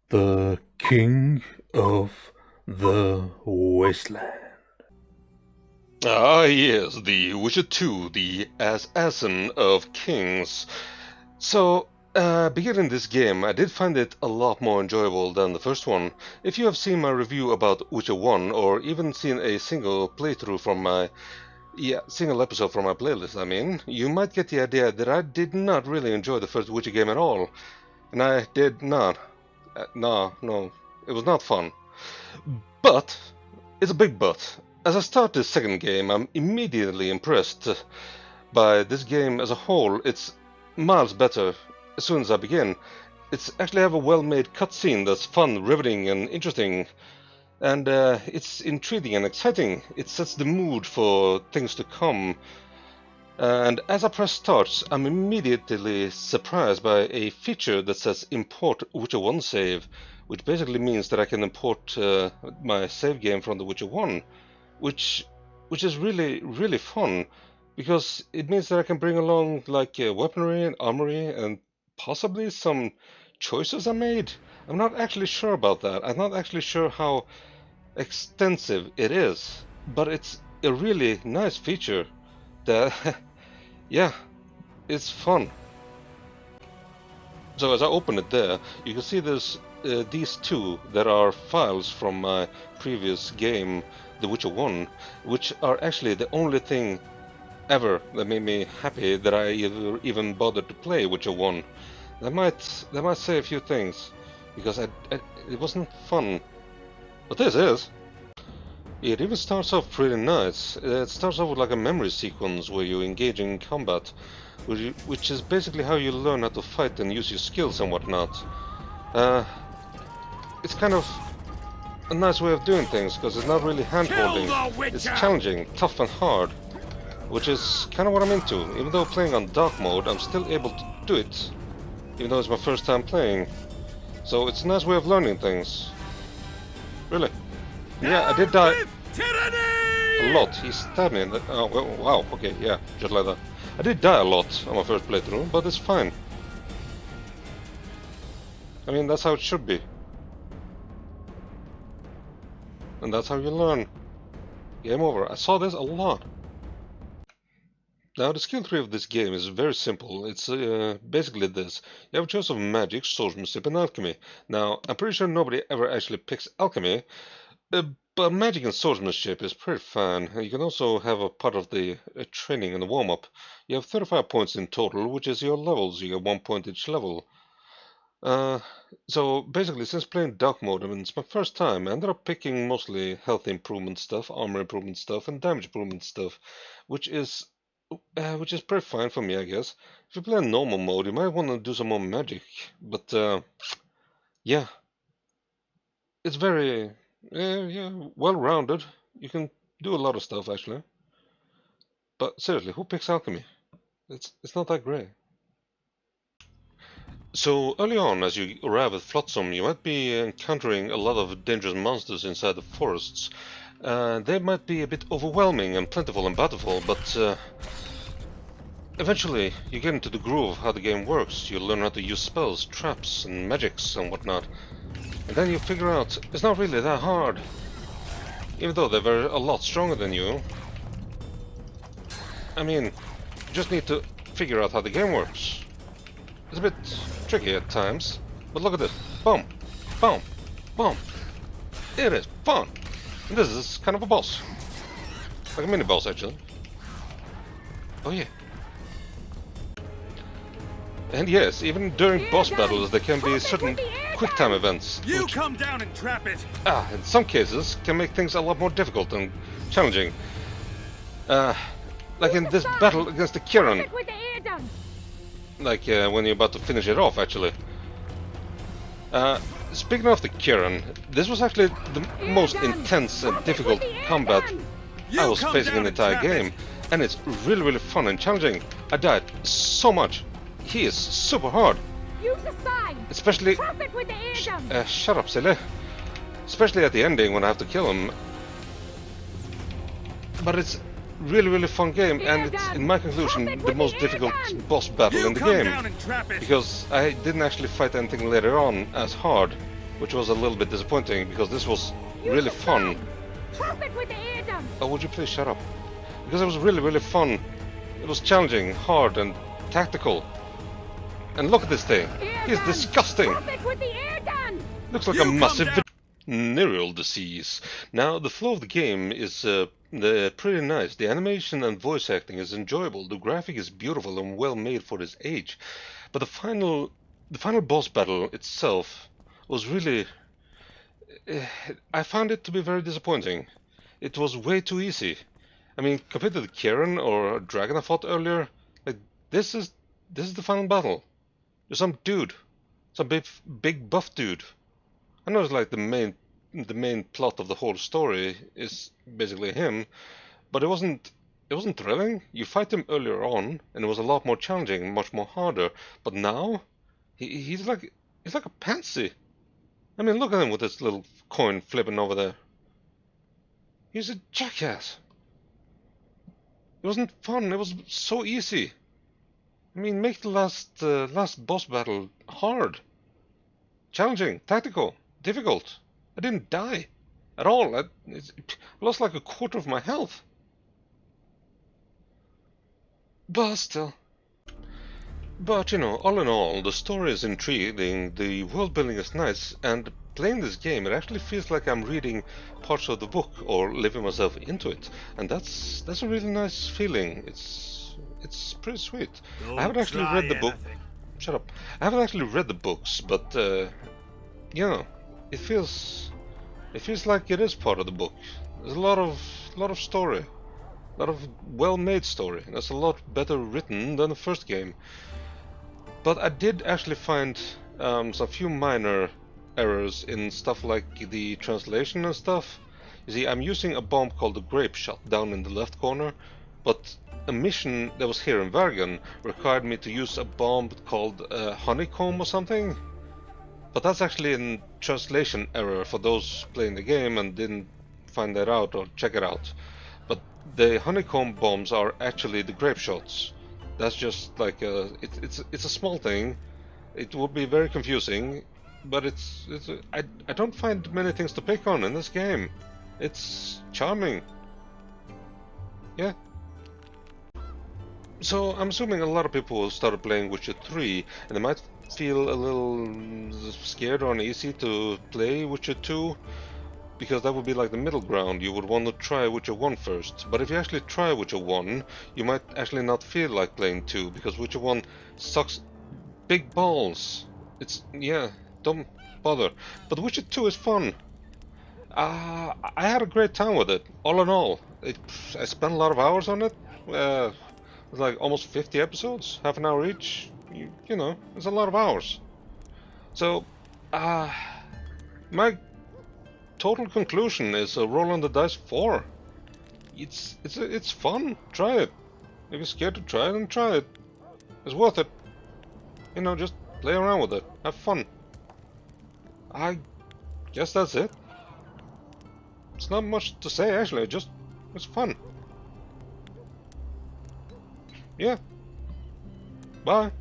The King of the Wasteland. Ah, yes, The Witcher 2, the assassin of kings. So, beginning this game, I did find it a lot more enjoyable than the first one. If you have seen my review about Witcher 1, or even seen a single playthrough from my single episode from my playlist, I mean, you might get the idea that I did not really enjoy the first Witcher game at all. And I did not. No, it was not fun. But, it's a big but. As I start this second game, I'm immediately impressed by this game as a whole. It's miles better as soon as I begin. It's actually have a well-made cutscene that's fun, riveting, and interesting. And it's intriguing and exciting. It sets the mood for things to come. And as I press start, I'm immediately surprised by a feature that says import Witcher 1 save, which basically means that I can import my save game from the Witcher 1, which is really fun, because it means that I can bring along like weaponry and armory and possibly some choices I made. I'm not actually sure about that. I'm not actually sure how extensive it is, but it's a really nice feature that yeah, it's fun. So as I open it there, you can see there's these two that are files from my previous game, The Witcher 1, which are actually the only thing ever that made me happy that I even bothered to play Witcher 1. That might say a few things, because it wasn't fun. But this is. It even starts off pretty nice. It starts off with like a memory sequence where you engage in combat, which is basically how you learn how to fight and use your skills and whatnot. It's kind of a nice way of doing things, because it's not really hand-holding. It's challenging, tough and hard, which is kind of what I'm into. Even though playing on dark mode, I'm still able to do it, even though it's my first time playing. So it's a nice way of learning things. Really. Yeah, I did die a lot. He stabbed me. Oh, well, wow, okay, yeah, just like that. I did die a lot on my first playthrough, but it's fine. I mean, that's how it should be. And that's how you learn. Game over. I saw this a lot. Now, the skill tree of this game is very simple. It's basically this. You have a choice of magic, swordsmanship, and alchemy. Now, I'm pretty sure nobody ever actually picks alchemy, but magic and swordsmanship is pretty fun. You can also have a part of the training and the warm-up. You have 35 points in total, which is your levels. You get 1 point each level. So basically, since playing dark mode, I mean, it's my first time, I ended up picking mostly health improvement stuff, armor improvement stuff, and damage improvement stuff, which is pretty fine for me, I guess. If you play in normal mode, you might want to do some more magic, but yeah, it's very well-rounded. You can do a lot of stuff actually. But seriously, who picks alchemy? It's not that great. So early on, as you arrive at Flotsam, you might be encountering a lot of dangerous monsters inside the forests. They might be a bit overwhelming and plentiful and bountiful, but eventually you get into the groove of how the game works. You learn how to use spells, traps, and magics and whatnot. And then you figure out it's not really that hard. Even though they're a lot stronger than you. I mean, you just need to figure out how the game works. It's a bit tricky at times, but look at this. Boom, boom, boom. It is fun. And this is kind of a boss. Like a mini boss, actually. Oh yeah. And yes, even during boss battles there can be certain quick time events. You come down and trap it! In some cases can make things a lot more difficult and challenging. Like in this battle against the Kiran. Like when you're about to finish it off, actually. Speaking of the Kiran, this was actually the most intense and difficult combat I was facing in the entire game. And it's really fun and challenging. I died so much. He is super hard. Use a sign. Especially. Trap it with the air gun. Shut up, silly. Especially at the ending when I have to kill him. But it's really fun game, and it's, in my conclusion, the most difficult boss battle in the game. Because I didn't actually fight anything later on as hard. which was a little bit disappointing because this was really fun. Trap it with the air gun. Oh, would you please shut up? Because it was really fun. It was challenging, hard, and tactical. And look at this thing. He's disgusting. Trap it with the air gun. Looks like a massive venereal disease. Now, the flow of the game is pretty nice. The animation and voice acting is enjoyable. The graphic is beautiful and well made for this age. But the final boss battle itself was really... I found it to be very disappointing. It was way too easy. I mean, compared to the Kieran or Dragon I fought earlier, like this is the final battle. There's some dude, some big buff dude. I know it's like the main plot of the whole story is basically him, but it wasn't thrilling. You fight him earlier on, and it was a lot more challenging, much more harder. But now, he's like a pansy. I mean, look at him with this little coin flipping over there. He's a jackass. It wasn't fun. It was so easy. I mean, make the last boss battle hard, challenging, tactical, difficult. I didn't die at all. I lost like a quarter of my health. But still. But, you know, all in all, the story is intriguing, the world building is nice, and playing this game, it actually feels like I'm reading parts of the book or living myself into it, and that's a really nice feeling. It's pretty sweet. I haven't actually read the book. Shut up. I haven't actually read the books, but you know, it feels like it is part of the book. There's a lot of story, a lot of well-made story, and it's a lot better written than the first game. But I did actually find some few minor errors in stuff like the translation and stuff. You see, I'm using a bomb called the Grape Shot down in the left corner, but a mission that was here in Vargan required me to use a bomb called Honeycomb or something. But that's actually a translation error for those playing the game and didn't find that out or check it out. But the Honeycomb bombs are actually the Grape Shots. That's just like it's a small thing. It would be very confusing, but I don't find many things to pick on in this game. It's charming. Yeah. So I'm assuming a lot of people started playing Witcher 3 and they might feel a little scared or uneasy to play Witcher 2. Because that would be like the middle ground. You would want to try Witcher 1 first. But if you actually try Witcher 1, you might actually not feel like playing 2, because Witcher 1 sucks big balls. Yeah, don't bother. But Witcher 2 is fun. I had a great time with it, all in all. I spent a lot of hours on it. It's like almost 50 episodes, half an hour each. You know, it's a lot of hours. So, my total conclusion is a roll on the dice 4. It's fun. Try it. If you're scared to try it, then try it. It's worth it. You know, just play around with it. Have fun. I guess that's it. It's not much to say actually. Just it's fun. Yeah. Bye.